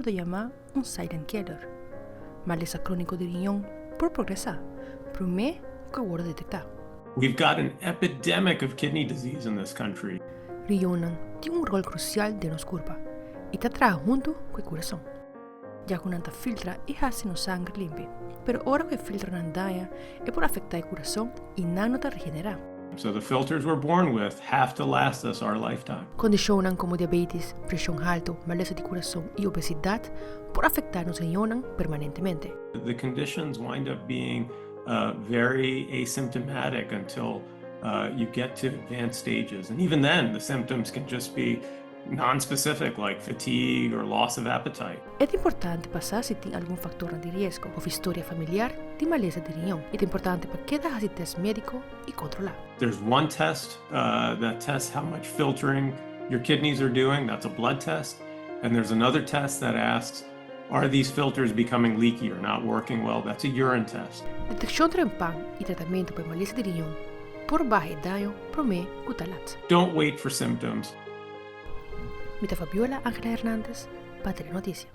wordo llama un silent killer. Malesa cronico di Rinjon por progresar, pero me que wordo detecta. We've got an epidemic of kidney disease in this country. Rinjonan tiene un rol crucial de nos curva y te trae junto con el corazón. Ya que nanta filtra y hace no sangre limpia, pero ahora que filtra nandaya es por afectar el corazón y no te regenera. So the filters we're born with have to last us our lifetime. Condiciones como diabetes, presión alta, maleza de corazón y obesidad por afectar nos riñonan permanentemente. The conditions wind up being very asymptomatic until you get to advanced stages. And even then, the symptoms can just be non-specific, like fatigue or loss of appetite. Es importante pasar si tiene algún factor de riesgo o historia familiar de maleza de riñón. Es importante para que hagas test médico y controlar. There's one test that tests how much filtering your kidneys are doing. That's a blood test. And there's another test that asks, are these filters becoming leaky or not working well? That's a urine test. Detección trempan y tratamiento para maleza de riñón por baja edad promé cutalat. Don't wait for symptoms. Mi Fabiola Angela-Hernandez, Patria Noticia.